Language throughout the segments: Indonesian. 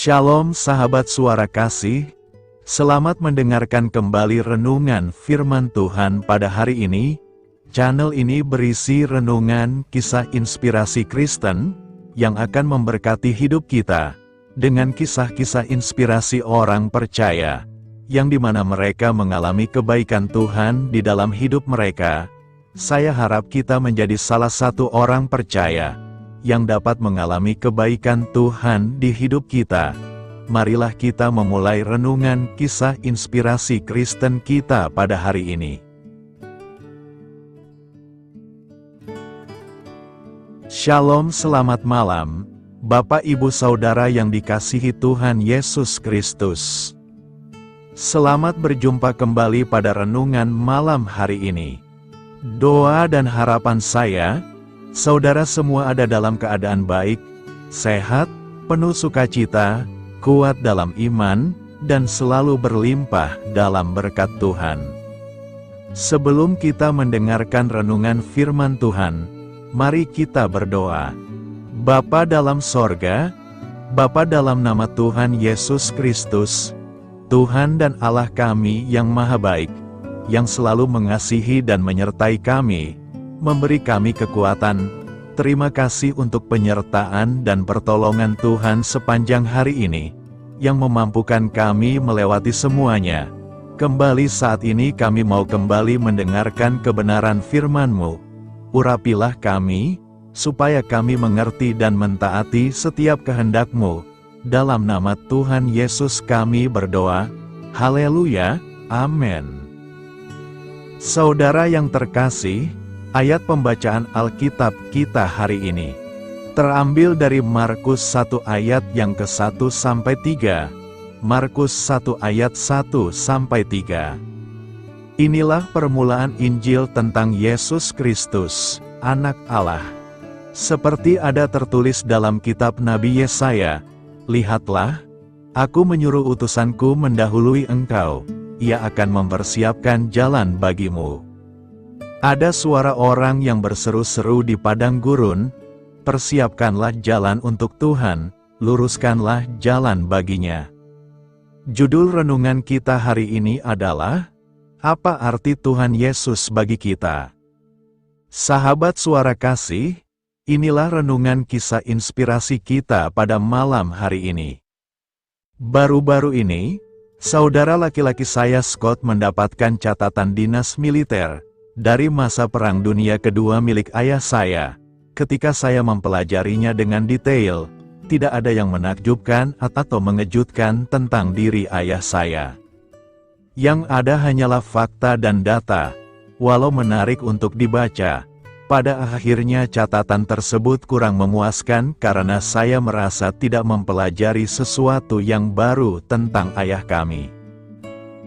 Shalom sahabat suara kasih, selamat mendengarkan kembali renungan firman Tuhan pada hari ini. Channel ini berisi renungan kisah inspirasi Kristen, yang akan memberkati hidup kita, dengan kisah-kisah inspirasi orang percaya, yang dimana mereka mengalami kebaikan Tuhan di dalam hidup mereka. Saya harap kita menjadi salah satu orang percaya, yang dapat mengalami kebaikan Tuhan di hidup kita. Marilah kita memulai renungan kisah inspirasi Kristen kita pada hari ini. Shalom, selamat malam, Bapak Ibu Saudara yang dikasihi Tuhan Yesus Kristus. Selamat berjumpa kembali pada renungan malam hari ini. Doa dan harapan saya, saudara semua ada dalam keadaan baik, sehat, penuh sukacita, kuat dalam iman, dan selalu berlimpah dalam berkat Tuhan. Sebelum kita mendengarkan renungan firman Tuhan, mari kita berdoa. Bapa dalam sorga, Bapa dalam nama Tuhan Yesus Kristus, Tuhan dan Allah kami yang maha baik, yang selalu mengasihi dan menyertai kami, memberi kami kekuatan. Terima kasih untuk penyertaan dan pertolongan Tuhan sepanjang hari ini, yang memampukan kami melewati semuanya. Kembali saat ini kami mau kembali mendengarkan kebenaran firman-Mu. Urapilah kami, supaya kami mengerti dan mentaati setiap kehendak-Mu. Dalam nama Tuhan Yesus kami berdoa. Haleluya, amin. Saudara yang terkasih, ayat pembacaan Alkitab kita hari ini terambil dari Markus 1 ayat yang ke-1 sampai 3. Markus 1 ayat 1 sampai 3. Inilah permulaan Injil tentang Yesus Kristus, Anak Allah. Seperti ada tertulis dalam kitab Nabi Yesaya, "Lihatlah, aku menyuruh utusanku mendahului engkau, ia akan mempersiapkan jalan bagimu." Ada suara orang yang berseru-seru di padang gurun, "Persiapkanlah jalan untuk Tuhan, luruskanlah jalan baginya." Judul renungan kita hari ini adalah, apa arti Tuhan Yesus bagi kita? Sahabat suara kasih, inilah renungan kisah inspirasi kita pada malam hari ini. Baru-baru ini, saudara laki-laki saya Scott mendapatkan catatan dinas militer dari masa Perang Dunia Kedua milik ayah saya. Ketika saya mempelajarinya dengan detail, tidak ada yang menakjubkan atau mengejutkan tentang diri ayah saya. Yang ada hanyalah fakta dan data, walau menarik untuk dibaca. Pada akhirnya catatan tersebut kurang memuaskan karena saya merasa tidak mempelajari sesuatu yang baru tentang ayah kami.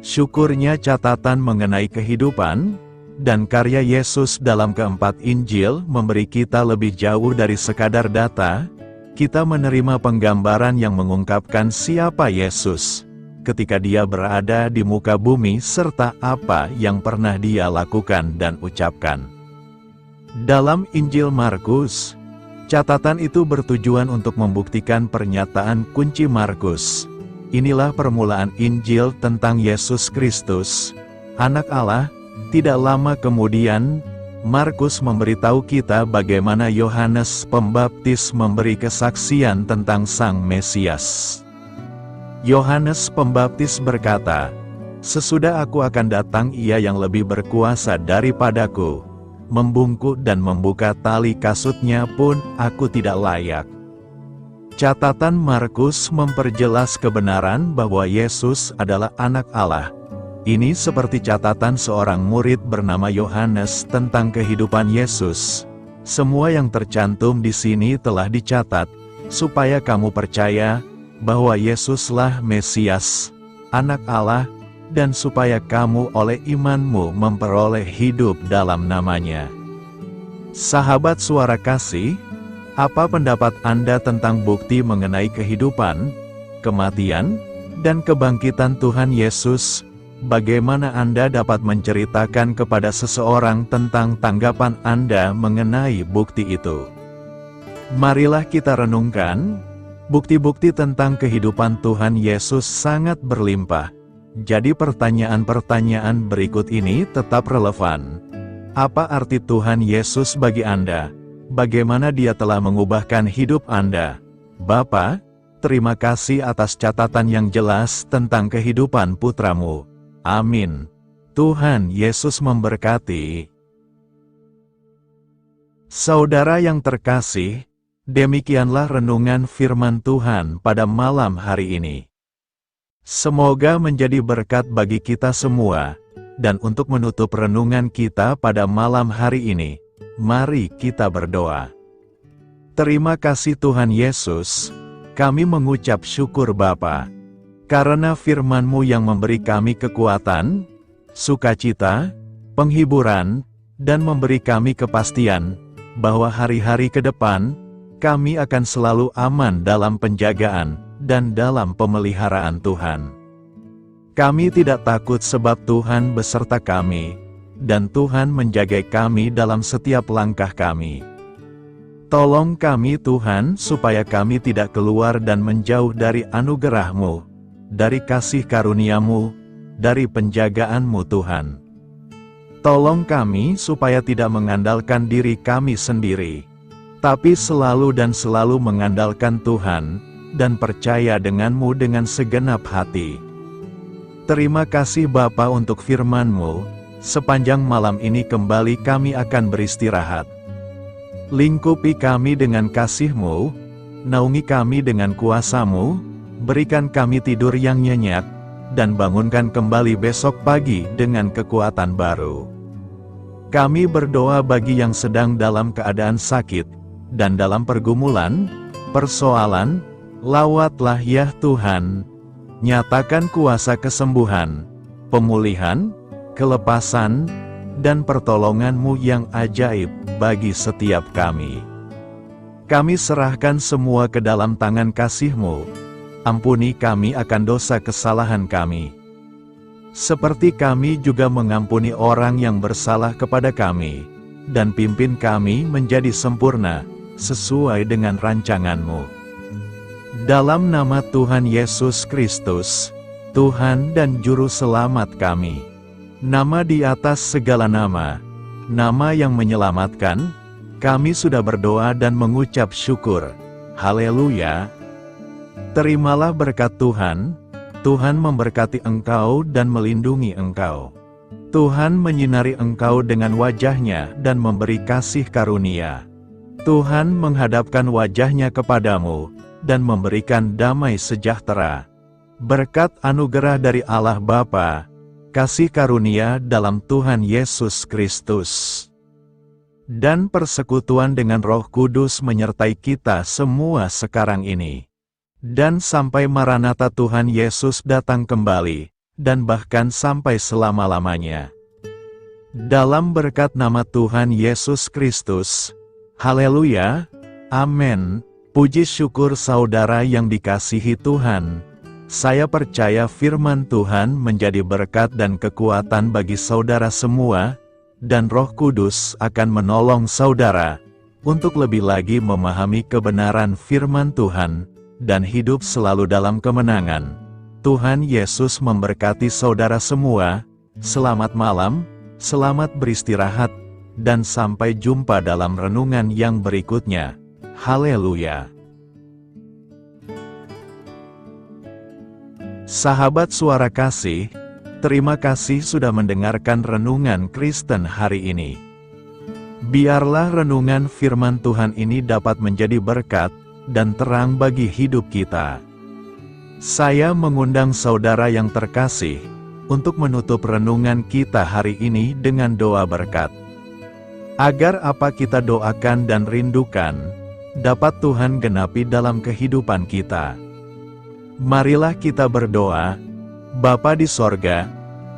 Syukurnya catatan mengenai kehidupan dan karya Yesus dalam keempat Injil memberi kita lebih jauh dari sekadar data. Kita menerima penggambaran yang mengungkapkan siapa Yesus ketika dia berada di muka bumi serta apa yang pernah dia lakukan dan ucapkan. Dalam Injil Markus, catatan itu bertujuan untuk membuktikan pernyataan kunci Markus. Inilah permulaan Injil tentang Yesus Kristus, Anak Allah. Tidak lama kemudian, Markus memberitahu kita bagaimana Yohanes Pembaptis memberi kesaksian tentang Sang Mesias. Yohanes Pembaptis berkata, "Sesudah aku akan datang ia yang lebih berkuasa daripadaku, membungkuk dan membuka tali kasutnya pun aku tidak layak." Catatan Markus memperjelas kebenaran bahwa Yesus adalah Anak Allah. Ini seperti catatan seorang murid bernama Yohanes tentang kehidupan Yesus. Semua yang tercantum di sini telah dicatat, supaya kamu percaya bahwa Yesuslah Mesias, Anak Allah, dan supaya kamu oleh imanmu memperoleh hidup dalam namanya. Sahabat suara kasih, apa pendapat Anda tentang bukti mengenai kehidupan, kematian, dan kebangkitan Tuhan Yesus? Bagaimana Anda dapat menceritakan kepada seseorang tentang tanggapan Anda mengenai bukti itu? Marilah kita renungkan, Bukti-bukti tentang kehidupan Tuhan Yesus sangat berlimpah. Jadi pertanyaan-pertanyaan berikut ini tetap relevan. Apa arti Tuhan Yesus bagi Anda? Bagaimana Dia telah mengubahkan hidup Anda? Bapa, terima kasih atas catatan yang jelas tentang kehidupan putramu. Amin. Tuhan Yesus memberkati. Saudara yang terkasih, demikianlah renungan firman Tuhan pada malam hari ini. Semoga menjadi berkat bagi kita semua, dan untuk menutup renungan kita pada malam hari ini, mari kita berdoa. Terima kasih Tuhan Yesus, kami mengucap syukur Bapa, karena firman-Mu yang memberi kami kekuatan, sukacita, penghiburan, dan memberi kami kepastian, bahwa hari-hari ke depan, kami akan selalu aman dalam penjagaan, dan dalam pemeliharaan Tuhan. Kami tidak takut sebab Tuhan beserta kami, dan Tuhan menjaga kami dalam setiap langkah kami. Tolong kami Tuhan supaya kami tidak keluar dan menjauh dari anugerah-Mu, dari kasih karunia-Mu, dari penjagaan-Mu Tuhan. Tolong kami supaya tidak mengandalkan diri kami sendiri, tapi selalu mengandalkan Tuhan, dan percaya dengan-Mu dengan segenap hati. Terima kasih Bapa untuk firman-Mu, sepanjang malam ini kembali kami akan beristirahat. Lingkupi kami dengan kasih-Mu, naungi kami dengan kuasa-Mu, berikan kami tidur yang nyenyak, dan bangunkan kembali besok pagi dengan kekuatan baru. Kami berdoa bagi yang sedang dalam keadaan sakit, dan dalam pergumulan, persoalan, lawatlah ya Tuhan, nyatakan kuasa kesembuhan, pemulihan, kelepasan, dan pertolongan-Mu yang ajaib bagi setiap kami. Kami serahkan semua ke dalam tangan kasih-Mu, ampuni kami akan dosa kesalahan kami. Seperti kami juga mengampuni orang yang bersalah kepada kami, dan pimpin kami menjadi sempurna, sesuai dengan rancangan-Mu. Dalam nama Tuhan Yesus Kristus, Tuhan dan Juru Selamat kami, nama di atas segala nama, nama yang menyelamatkan, kami sudah berdoa dan mengucap syukur. Haleluya! Terimalah berkat Tuhan. Tuhan memberkati engkau dan melindungi engkau. Tuhan menyinari engkau dengan wajah-Nya dan memberi kasih karunia. Tuhan menghadapkan wajah-Nya kepadamu, dan memberikan damai sejahtera. Berkat anugerah dari Allah Bapa, kasih karunia dalam Tuhan Yesus Kristus, dan persekutuan dengan Roh Kudus menyertai kita semua sekarang ini, dan sampai Maranatha Tuhan Yesus datang kembali, dan bahkan sampai selama-lamanya. Dalam berkat nama Tuhan Yesus Kristus. Haleluya, amin. Puji syukur saudara yang dikasihi Tuhan. Saya percaya firman Tuhan menjadi berkat dan kekuatan bagi saudara semua, dan Roh Kudus akan menolong saudara untuk lebih lagi memahami kebenaran firman Tuhan, dan hidup selalu dalam kemenangan. Tuhan Yesus memberkati saudara semua. Selamat malam, selamat beristirahat, dan sampai jumpa dalam renungan yang berikutnya. Haleluya. Sahabat Suara Kasih, terima kasih sudah mendengarkan renungan Kristen hari ini. Biarlah renungan firman Tuhan ini dapat menjadi berkat dan terang bagi hidup kita. Saya mengundang saudara yang terkasih untuk menutup renungan kita hari ini dengan doa berkat. Agar apa kita doakan dan rindukan, dapat Tuhan genapi dalam kehidupan kita. Marilah kita berdoa. Bapa di sorga,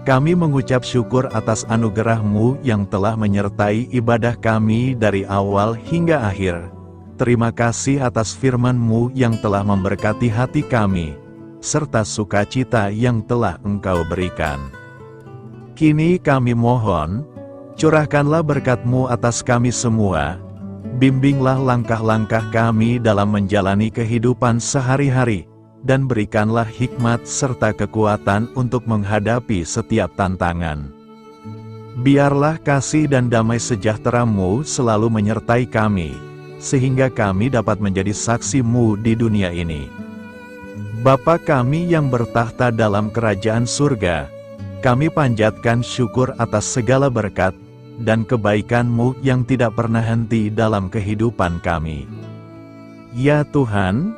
kami mengucap syukur atas anugerah-Mu yang telah menyertai ibadah kami dari awal hingga akhir. Terima kasih atas firman-Mu yang telah memberkati hati kami, serta sukacita yang telah Engkau berikan. Kini kami mohon, curahkanlah berkat-Mu atas kami semua, Bimbinglah langkah-langkah kami dalam menjalani kehidupan sehari-hari, dan berikanlah hikmat serta kekuatan untuk menghadapi setiap tantangan. Biarlah kasih dan damai sejahtera-Mu selalu menyertai kami, sehingga kami dapat menjadi saksi-Mu di dunia ini. Bapa kami yang bertahta dalam kerajaan surga, kami panjatkan syukur atas segala berkat dan kebaikan-Mu yang tidak pernah henti dalam kehidupan kami. Ya Tuhan,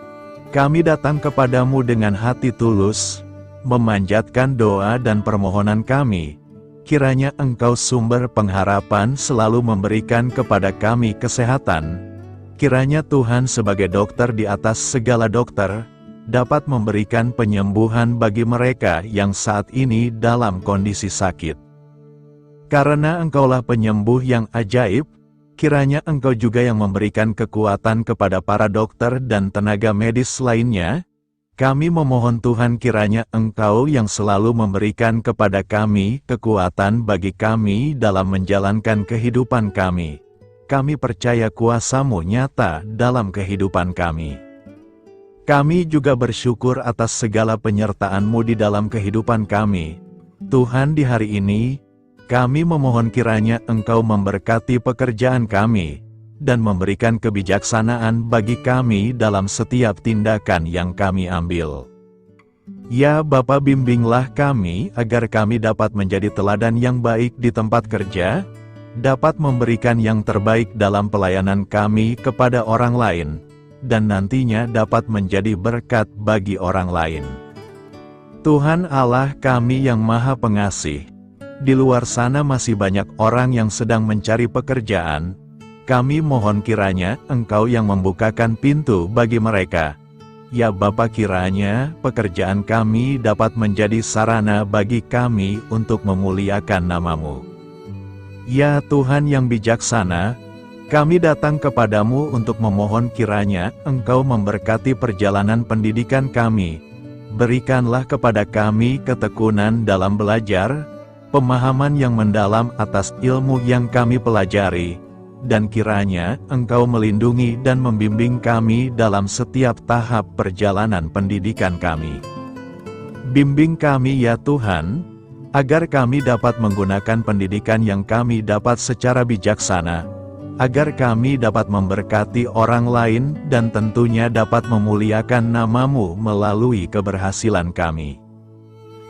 kami datang kepadamu dengan hati tulus, memanjatkan doa dan permohonan kami. Kiranya Engkau sumber pengharapan selalu memberikan kepada kami kesehatan. Kiranya Tuhan sebagai dokter di atas segala dokter, dapat memberikan penyembuhan bagi mereka yang saat ini dalam kondisi sakit. Karena Engkaulah penyembuh yang ajaib, kiranya Engkau juga yang memberikan kekuatan kepada para dokter dan tenaga medis lainnya. Kami memohon Tuhan kiranya Engkau yang selalu memberikan kepada kami kekuatan bagi kami dalam menjalankan kehidupan kami. Kami percaya kuasa-Mu nyata dalam kehidupan kami. Kami juga bersyukur atas segala penyertaan-Mu di dalam kehidupan kami. Tuhan, di hari ini, kami memohon kiranya Engkau memberkati pekerjaan kami, dan memberikan kebijaksanaan bagi kami dalam setiap tindakan yang kami ambil. Ya Bapa, bimbinglah kami agar kami dapat menjadi teladan yang baik di tempat kerja, dapat memberikan yang terbaik dalam pelayanan kami kepada orang lain, dan nantinya dapat menjadi berkat bagi orang lain. Tuhan Allah kami yang Maha Pengasih, di luar sana masih banyak orang yang sedang mencari pekerjaan. Kami mohon kiranya Engkau yang membukakan pintu bagi mereka. Ya Bapa, kiranya pekerjaan kami dapat menjadi sarana bagi kami untuk memuliakan nama-Mu. Ya Tuhan yang bijaksana, kami datang kepadamu untuk memohon kiranya Engkau memberkati perjalanan pendidikan kami. Berikanlah kepada kami ketekunan dalam belajar, pemahaman yang mendalam atas ilmu yang kami pelajari, dan kiranya Engkau melindungi dan membimbing kami dalam setiap tahap perjalanan pendidikan kami. Bimbing kami ya Tuhan, agar kami dapat menggunakan pendidikan yang kami dapat secara bijaksana, agar kami dapat memberkati orang lain dan tentunya dapat memuliakan nama-Mu melalui keberhasilan kami.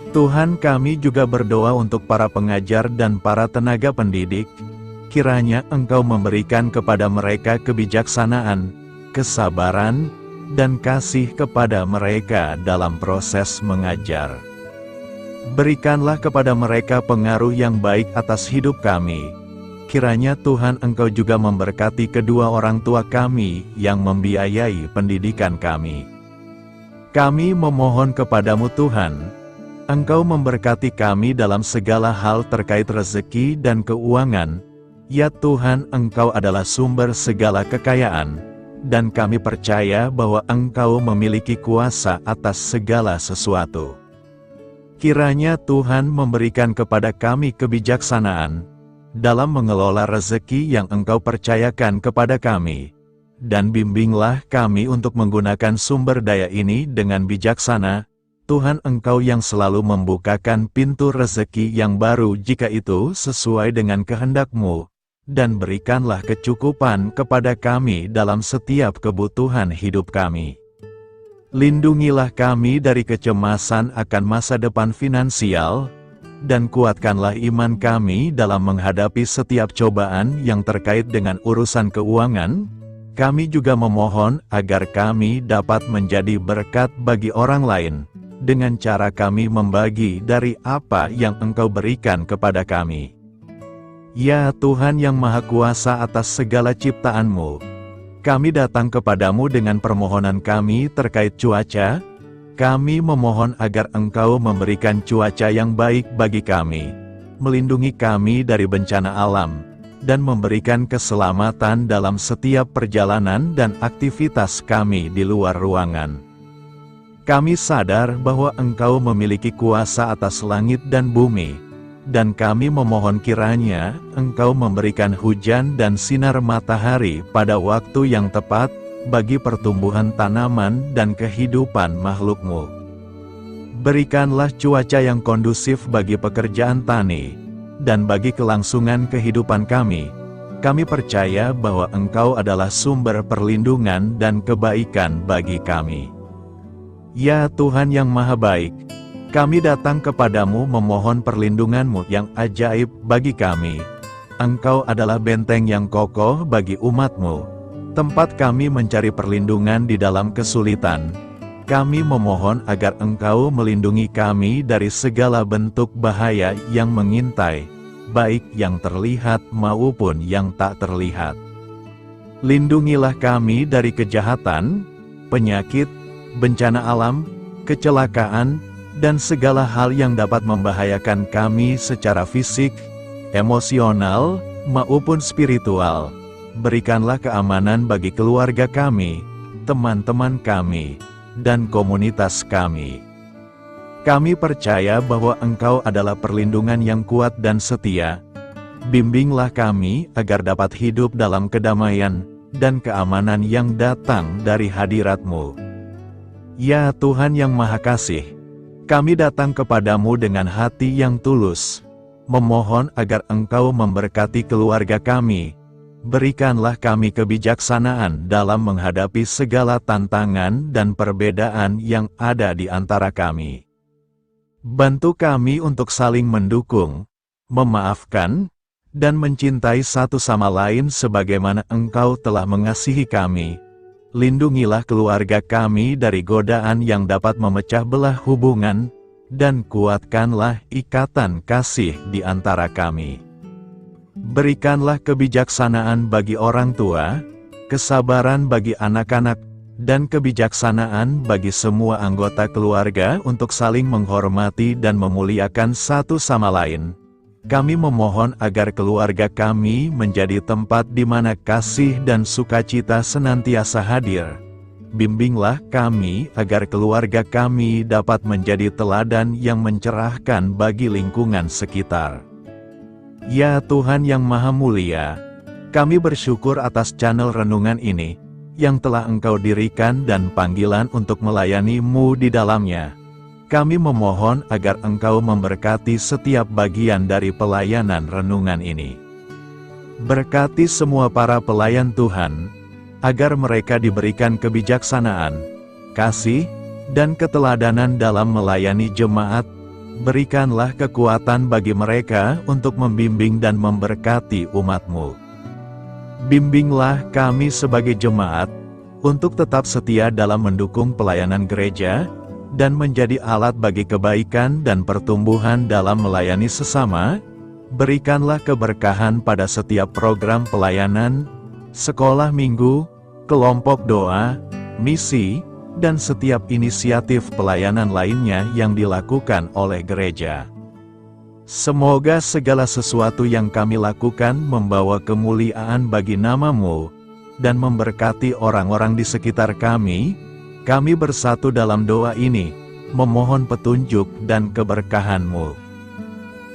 Tuhan, kami juga berdoa untuk para pengajar dan para tenaga pendidik. Kiranya Engkau memberikan kepada mereka kebijaksanaan, kesabaran, dan kasih kepada mereka dalam proses mengajar. Berikanlah kepada mereka pengaruh yang baik atas hidup kami. Kiranya Tuhan Engkau juga memberkati kedua orang tua kami yang membiayai pendidikan kami. Kami memohon kepadamu Tuhan, Engkau memberkati kami dalam segala hal terkait rezeki dan keuangan. Ya Tuhan, Engkau adalah sumber segala kekayaan, dan kami percaya bahwa Engkau memiliki kuasa atas segala sesuatu. Kiranya Tuhan memberikan kepada kami kebijaksanaan dalam mengelola rezeki yang Engkau percayakan kepada kami, dan bimbinglah kami untuk menggunakan sumber daya ini dengan bijaksana. Tuhan, Engkau yang selalu membukakan pintu rezeki yang baru jika itu sesuai dengan kehendak-Mu, dan berikanlah kecukupan kepada kami dalam setiap kebutuhan hidup kami. Lindungilah kami dari kecemasan akan masa depan finansial, dan kuatkanlah iman kami dalam menghadapi setiap cobaan yang terkait dengan urusan keuangan. Kami juga memohon agar kami dapat menjadi berkat bagi orang lain, dengan cara kami membagi dari apa yang Engkau berikan kepada kami. Ya Tuhan yang Maha Kuasa atas segala ciptaan-Mu, kami datang kepadamu dengan permohonan kami terkait cuaca. Kami memohon agar Engkau memberikan cuaca yang baik bagi kami, melindungi kami dari bencana alam, dan memberikan keselamatan dalam setiap perjalanan dan aktivitas kami di luar ruangan. Kami sadar bahwa Engkau memiliki kuasa atas langit dan bumi, dan kami memohon kiranya Engkau memberikan hujan dan sinar matahari pada waktu yang tepat, bagi pertumbuhan tanaman dan kehidupan makhluk-Mu. Berikanlah cuaca yang kondusif bagi pekerjaan tani, dan bagi kelangsungan kehidupan kami. Kami percaya bahwa Engkau adalah sumber perlindungan dan kebaikan bagi kami. Ya Tuhan yang Maha Baik, kami datang kepadamu memohon perlindungan-Mu yang ajaib bagi kami. Engkau adalah benteng yang kokoh bagi umat-Mu, tempat kami mencari perlindungan di dalam kesulitan. Kami memohon agar Engkau melindungi kami dari segala bentuk bahaya yang mengintai, baik yang terlihat maupun yang tak terlihat. Lindungilah kami dari kejahatan, penyakit, bencana alam, kecelakaan, dan segala hal yang dapat membahayakan kami secara fisik, emosional, maupun spiritual. Berikanlah keamanan bagi keluarga kami, teman-teman kami, dan komunitas kami. Kami percaya bahwa Engkau adalah perlindungan yang kuat dan setia. Bimbinglah kami agar dapat hidup dalam kedamaian dan keamanan yang datang dari hadirat-Mu. Ya Tuhan yang Maha Kasih, kami datang kepadamu dengan hati yang tulus, memohon agar Engkau memberkati keluarga kami. Berikanlah kami kebijaksanaan dalam menghadapi segala tantangan dan perbedaan yang ada di antara kami. Bantu kami untuk saling mendukung, memaafkan, dan mencintai satu sama lain sebagaimana Engkau telah mengasihi kami. Lindungilah keluarga kami dari godaan yang dapat memecah belah hubungan, dan kuatkanlah ikatan kasih di antara kami. Berikanlah kebijaksanaan bagi orang tua, kesabaran bagi anak-anak, dan kebijaksanaan bagi semua anggota keluarga untuk saling menghormati dan memuliakan satu sama lain. Kami memohon agar keluarga kami menjadi tempat di mana kasih dan sukacita senantiasa hadir. Bimbinglah kami agar keluarga kami dapat menjadi teladan yang mencerahkan bagi lingkungan sekitar. Ya Tuhan yang Maha Mulia, kami bersyukur atas channel renungan ini, yang telah Engkau dirikan dan panggilan untuk melayani-Mu di dalamnya. Kami memohon agar Engkau memberkati setiap bagian dari pelayanan renungan ini. Berkati semua para pelayan Tuhan, agar mereka diberikan kebijaksanaan, kasih, dan keteladanan dalam melayani jemaat. Berikanlah kekuatan bagi mereka untuk membimbing dan memberkati umat-Mu. Bimbinglah kami sebagai jemaat, untuk tetap setia dalam mendukung pelayanan gereja, dan menjadi alat bagi kebaikan dan pertumbuhan dalam melayani sesama. Berikanlah keberkahan pada setiap program pelayanan, sekolah minggu, kelompok doa, misi, dan setiap inisiatif pelayanan lainnya yang dilakukan oleh gereja. Semoga segala sesuatu yang kami lakukan membawa kemuliaan bagi nama-Mu, dan memberkati orang-orang di sekitar kami. Kami bersatu dalam doa ini, memohon petunjuk dan keberkahan-Mu.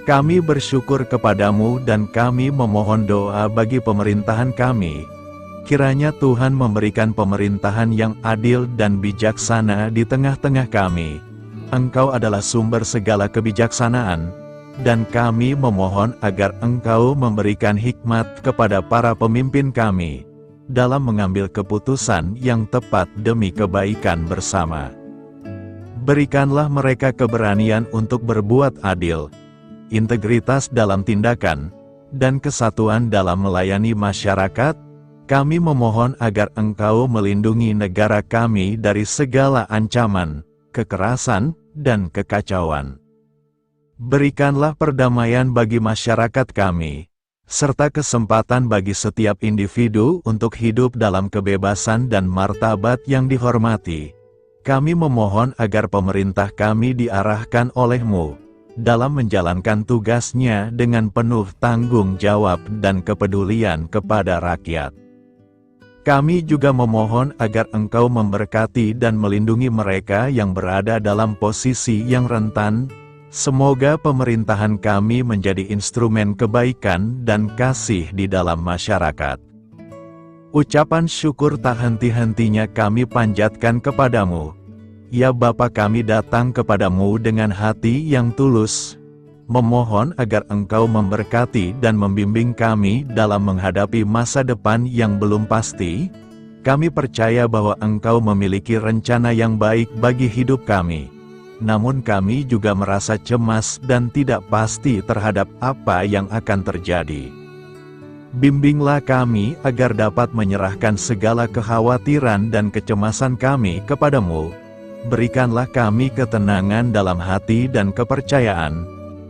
Kami bersyukur kepadamu dan kami memohon doa bagi pemerintahan kami. Kiranya Tuhan memberikan pemerintahan yang adil dan bijaksana di tengah-tengah kami. Engkau adalah sumber segala kebijaksanaan, dan kami memohon agar Engkau memberikan hikmat kepada para pemimpin kami, dalam mengambil keputusan yang tepat demi kebaikan bersama. Berikanlah mereka keberanian untuk berbuat adil, integritas dalam tindakan, dan kesatuan dalam melayani masyarakat. Kami memohon agar Engkau melindungi negara kami dari segala ancaman, kekerasan, dan kekacauan. Berikanlah perdamaian bagi masyarakat kami, serta kesempatan bagi setiap individu untuk hidup dalam kebebasan dan martabat yang dihormati. Kami memohon agar pemerintah kami diarahkan oleh-Mu, dalam menjalankan tugasnya dengan penuh tanggung jawab dan kepedulian kepada rakyat. Kami juga memohon agar Engkau memberkati dan melindungi mereka yang berada dalam posisi yang rentan, Semoga pemerintahan kami menjadi instrumen kebaikan dan kasih di dalam masyarakat. Ucapan syukur tak henti-hentinya kami panjatkan kepadamu. Ya Bapa, kami datang kepadamu dengan hati yang tulus, memohon agar Engkau memberkati dan membimbing kami dalam menghadapi masa depan yang belum pasti. Kami percaya bahwa Engkau memiliki rencana yang baik bagi hidup kami. Namun kami juga merasa cemas dan tidak pasti terhadap apa yang akan terjadi. Bimbinglah kami agar dapat menyerahkan segala kekhawatiran dan kecemasan kami kepadamu. Berikanlah kami ketenangan dalam hati dan kepercayaan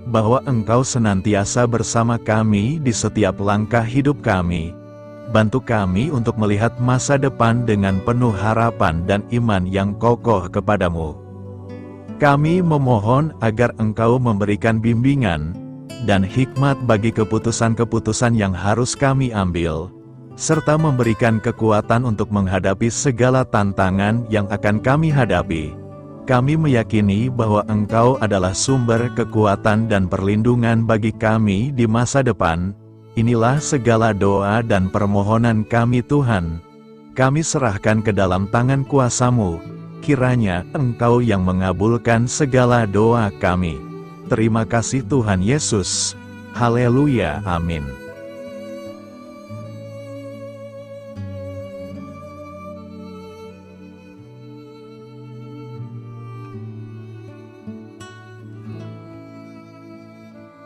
bahwa Engkau senantiasa bersama kami di setiap langkah hidup kami. Bantu kami untuk melihat masa depan dengan penuh harapan dan iman yang kokoh kepadamu. Kami memohon agar Engkau memberikan bimbingan dan hikmat bagi keputusan-keputusan yang harus kami ambil, serta memberikan kekuatan untuk menghadapi segala tantangan yang akan kami hadapi. Kami meyakini bahwa Engkau adalah sumber kekuatan dan perlindungan bagi kami di masa depan. Inilah segala doa dan permohonan kami Tuhan. Kami serahkan ke dalam tangan kuasa-Mu. Kiranya Engkau yang mengabulkan segala doa kami. Terima kasih Tuhan Yesus. Haleluya, amin.